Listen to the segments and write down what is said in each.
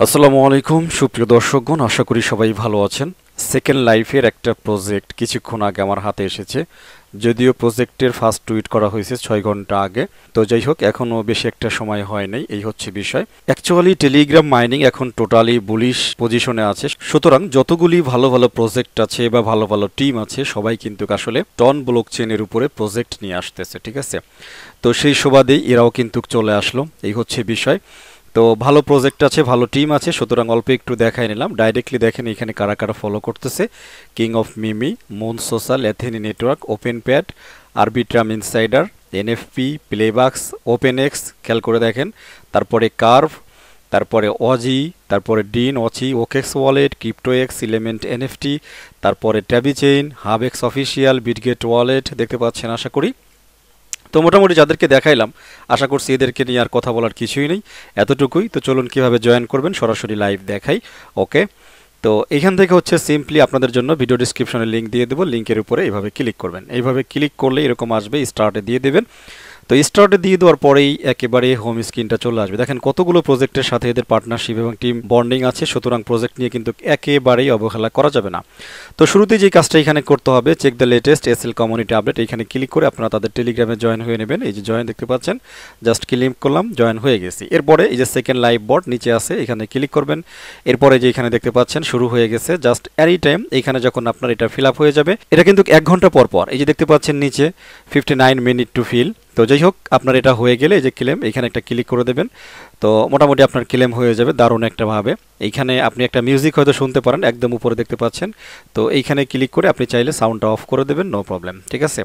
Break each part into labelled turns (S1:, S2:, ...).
S1: আসসালামু আলাইকুম সুপ্রিয় দর্শকগণ, আশা করি সবাই ভালো আছেন। সেকেন্ড লাইফের একটা প্রজেক্ট কিছুক্ষণ আগে আমার হাতে এসেছে। যদিও প্রজেক্টের ফার্স্ট টুইট করা হয়েছে 6 ঘন্টা আগে, তো যাই হোক এখনও বেশি একটা সময় হয় নাই, এই হচ্ছে বিষয়। অ্যাকচুয়ালি টেলিগ্রাম মাইনিং এখন টোটালি বুলিশ পজিশনে আছে, সুতরাং যতগুলি ভালো ভালো প্রজেক্ট আছে বা ভালো ভালো টিম আছে সবাই কিন্তু আসলে টন ব্লক চেনের উপরে প্রজেক্ট নিয়ে আসতেছে, ঠিক আছে। তো সেই সুবাদেই এরাও কিন্তু চলে আসলো, এই হচ্ছে বিষয়। তো ভালো প্রজেক্ট আছে, ভালো টিম আছে, সুতরাং অল্প একটু দেখাই নিলাম। ডাইরেক্টলি দেখেন এখানে কারা কারা ফলো করতেছে: King of Meme, Moon Social, Athene Network, Open Pad, Arbitrum Insider, NFP, Playbux, Open X, খেয়াল করে দেখেন, তারপরে কার্ভ, তারপরে অজি, তারপরে ডিন, অচি, OKX wallet, crypto X, element NFT, তারপরে Tabi chain, hub X official, Bitget wallet, দেখতে পাচ্ছেন আশা করি। তো মোটামুটি যাদেরকে দেখাইলাম, আশা করছি এদেরকে নিয়ে আর কথা বলার কিছুই নেই, এতটুকুই। তো চলুন কিভাবে জয়েন করবেন সরাসরি লাইভ দেখাই। ওকে, তো এখান থেকে হচ্ছে সিম্পলি আপনাদের জন্য ভিডিও ডিসক্রিপশনে লিঙ্ক দিয়ে দেবো, লিঙ্কের উপরে এইভাবে ক্লিক করবেন। এইভাবে ক্লিক করলে এরকম আসবে, স্টার্টে দিয়ে দেবেন। তো স্টার্টে দিয়ে দেওয়ার পরেই একেবারে হোম স্ক্রিনটা চলে আসবে। দেখেন কতগুলো প্রজেক্টের সাথে এদের পার্টনারশিপ এবং টিম বন্ডিং আছে, সুতরাং প্রজেক্ট নিয়ে কিন্তু একেবারেই অবহেলা করা যাবে না। তো শুরুতেই যে কাজটা এখানে করতে হবে, check the latest SL community update, এখানে ক্লিক করে আপনারা তাদের টেলিগ্রামে জয়েন হয়ে নেবেন। এই যে জয়েন দেখতে পাচ্ছেন, জাস্ট ক্লিক করলাম, জয়েন হয়ে গেছি। এরপরে এই যে সেকেন্ড লাইভ বট নিচে আছে, এখানে ক্লিক করবেন। এরপরে যে এখানে দেখতে পাচ্ছেন শুরু হয়ে গেছে, জাস্ট এনি টাইম এখানে যখন আপনার এটা ফিল আপ হয়ে যাবে, এটা কিন্তু 1 ঘন্টা পর পর এই যে দেখতে পাচ্ছেন নিচে 59 মিনিট টু ফিল। তো যাই হোক আপনার এটা হয়ে গেলে এই যে ক্লেম, এখানে একটা ক্লিক করে দেবেন। তো মোটামুটি আপনার ক্লেম হয়ে যাবে দারুণ একটা ভাবে। এইখানে আপনি একটা মিউজিক হয়তো শুনতে পারেন, একদম উপরে দেখতে পাচ্ছেন। তো এইখানে ক্লিক করে আপনি চাইলে সাউন্ডটা অফ করে দেবেন, নো প্রবলেম, ঠিক আছে।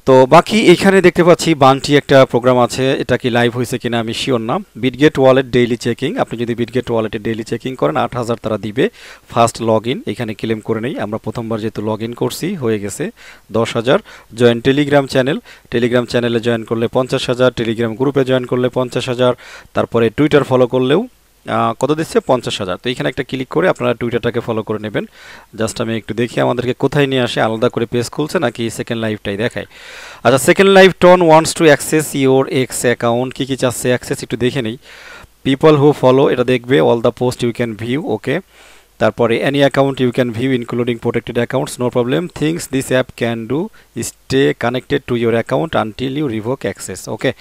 S1: তো বাকি এইখানে দেখতে পাচ্ছি বান্টি একটা প্রোগ্রাম আছে, এটা কি লাইভ হয়েছে কিনা আমি শিওর না। বিটগেট ওয়ালেট ডেইলি চেকিং, আপনি যদি বিটগেট ওয়ালেটে ডেইলি চেকিং করেন 8,000 তারা দিবে ফার্স্ট লগ ইন। এখানে ক্লেম করে নেই, আমরা প্রথমবার যেহেতু লগ ইন করছি হয়ে গেছে 10,000। জয়েন টেলিগ্রাম চ্যানেল, টেলিগ্রাম চ্যানেলে জয়েন করলে 50,000, টেলিগ্রাম গ্রুপে জয়েন করলে 50,000, তারপরে টুইটার ফলো করলেও কত দিচ্ছে 50,000। তো এখানে একটা ক্লিক করে আপনারা টুইটারটাকে ফলো করে নেবেন। জাস্ট আমি একটু দেখি আমাদেরকে কোথায় নিয়ে আসে, আলাদা করে পেজ খুলছে নাকি সেকেন্ড লাইভটাই দেখায়। আচ্ছা, সেকেন্ড লাইভ টন wants to access your X account, কী কী চাচ্ছে অ্যাক্সেস একটু দেখে নেই। পিপল হু ফলো, এটা দেখবে, all the post you can view, okay. তারপরে any account you can view including protected accounts, no problem. Things this app can do, stay connected to your account until you revoke access, okay.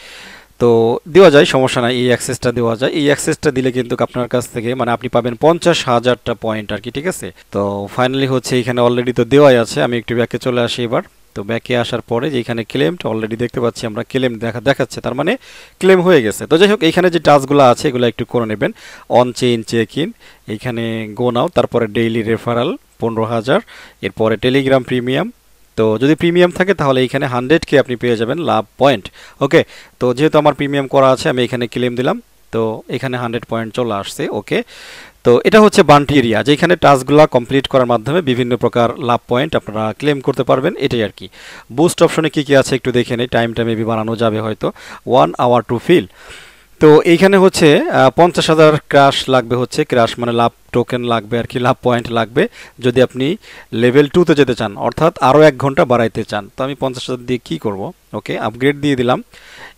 S1: তো দেওয়া যায়, সমস্যা নাই, এই অ্যাক্সেসটা দেওয়া যায়। এই অ্যাক্সেসটা দিলে কিন্তু আপনার কাছ থেকে মানে আপনি পাবেন 50,000টা পয়েন্ট আর কি, ঠিক আছে। তো ফাইনালি হচ্ছে এখানে অলরেডি তো দেওয়াই আছে। আমি একটু ব্যাকে চলে আসি এবার। তো ব্যাকে আসার পরে যে এখানে ক্লেমটা অলরেডি দেখতে পাচ্ছি আমরা, ক্লেম দেখাচ্ছে, তার মানে ক্লেম হয়ে গেছে। তো যাই হোক এইখানে যে টাস্কগুলো আছে এগুলো একটু করে নেবেন। অন চেইন চেক ইন, এইখানে গো নাও, তারপরে ডেইলি রেফারাল 15,000, এরপরে টেলিগ্রাম প্রিমিয়াম। তো যদি প্রিমিয়াম থাকে তাহলে এইখানে 100K আপনি পেয়ে যাবেন লাভ পয়েন্ট, ওকে। তো যেহেতু আমার প্রিমিয়াম করা আছে আমি এখানে ক্লেম দিলাম, তো এখানে 100 পয়েন্ট চলে আসছে, ওকে। তো এটা হচ্ছে বান্টি এরিয়া, যেখানে টাস্কগুলো কমপ্লিট করার মাধ্যমে বিভিন্ন প্রকার লাভ পয়েন্ট আপনারা ক্লেম করতে পারবেন, এটাই আর কি। বুস্ট অপশনে কি কি আছে একটু দেখে নেই, টাইমটা মেবি বানানো যাবে হয়তো 1 আওয়ার টু ফিল। তো এইখানে হচ্ছে 50,000 ক্রাশ লাগবে, হচ্ছে ক্রাশ মানে লাভ টোকেন লাগবে আর কি, লাভ পয়েন্ট লাগবে যদি আপনি লেভেল 2তে যেতে চান, অর্থাৎ আরও 1 ঘন্টা বাড়াইতে চান। তো আমি 50,000 দিয়ে কী করব, ওকে, আপগ্রেড দিয়ে দিলাম।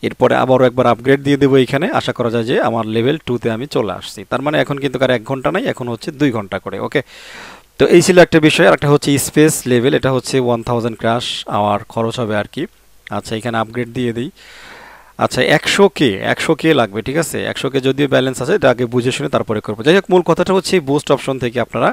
S1: এরপরে আবারও একবার আপগ্রেড দিয়ে দেবো এইখানে, আশা করা যায় যে আমার লেভেল 2তে আমি চলে আসছি। তার মানে এখন কিন্তু আর 1 ঘন্টা নাই, এখন হচ্ছে 2 ঘন্টা করে, ওকে। তো এই ছিল একটা বিষয়। আর একটা হচ্ছে স্পেস লেভেল, এটা হচ্ছে 1000 ক্রাশ আওয়ার খরচ হবে আর কি। আচ্ছা, এখানে আপগ্রেড দিয়ে দিই। আচ্ছা, 100K লাগবে, ঠিক আছে। 100K যদিও ব্যালেন্স আছে, এটা আগে বুঝে শুনে তারপরে করবো। যাই হোক মূল কথাটা হচ্ছে বুস্ট অপশন থেকে আপনারা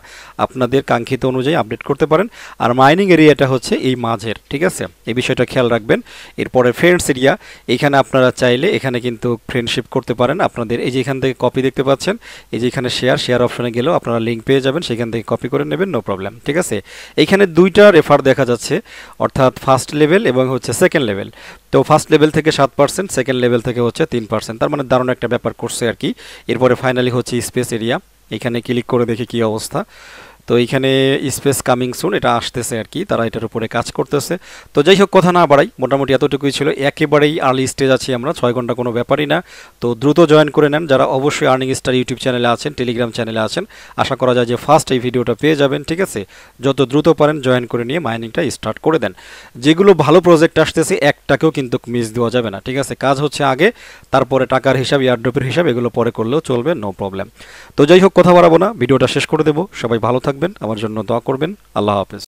S1: আপনাদের কাঙ্ক্ষিত অনুযায়ী আপডেট করতে পারেন। আর মাইনিং এরিয়াটা হচ্ছে এই মাঝের, ঠিক আছে, এই বিষয়টা খেয়াল রাখবেন। এরপরে ফ্রেন্ডস এরিয়া, এখানে আপনারা চাইলে এখানে কিন্তু ফ্রেন্ডশিপ করতে পারেন আপনাদের। এই যে এখান থেকে কপি দেখতে পাচ্ছেন, এই যে এখানে শেয়ার অপশনে গেলেও আপনারা লিঙ্ক পেয়ে যাবেন, সেখান থেকে কপি করে নেবেন, নো প্রবলেম, ঠিক আছে। এইখানে দুইটা রেফার দেখা যাচ্ছে, অর্থাৎ ফার্স্ট লেভেল এবং হচ্ছে সেকেন্ড লেভেল। তো ফার্স্ট লেভেল থেকে 7%, সেকেন্ড লেভেল থেকে হচ্ছে 3%, তার মানে দারুণ একটা ব্যাপার করছে আর কি। এরপরে ফাইনালি হচ্ছে স্পেস এরিয়া, এখানে ক্লিক করে দেখি কি অবস্থা। তো এইখানে স্পেস কামিং সুন এটা আসতেছে আর কি, তারা এটার উপরে কাজ করতেছে। তো যাই হোক, কথা না বাড়াই, মোটামুটি এতটুকুই ছিল। একেবারেই আর্লি স্টেজ আছি আমরা, 6 ঘন্টা কোনো ব্যাপারই না। তো দ্রুত জয়েন করে নেন যারা অবশ্যই আর্নিং স্টার ইউটিউব চ্যানেলে আছেন, টেলিগ্রাম চ্যানেলে আছেন। আশা করা যায় যে ফার্স্ট এই ভিডিওটা পেয়ে যাবেন, ঠিক আছে? যত দ্রুত পারেন জয়েন করে নিয়ে মাইনিংটা স্টার্ট করে দেন। যেগুলো ভালো প্রজেক্ট আসতেছে একটাকেও কিন্তু মিস দেওয়া যাবে না, ঠিক আছে? কাজ হচ্ছে আগে, তারপরে টাকার হিসাব, এয়ারড্রপের হিসাব এগুলো পরে করলেও চলবে, নো প্রবলেম। তো যাই হোক, কথা বাড়াবো না, ভিডিওটা শেষ করে দেবো। সবাই ভালো থাকবেন, আমার জন্য দোয়া করবেন। আল্লাহ হাফেজ।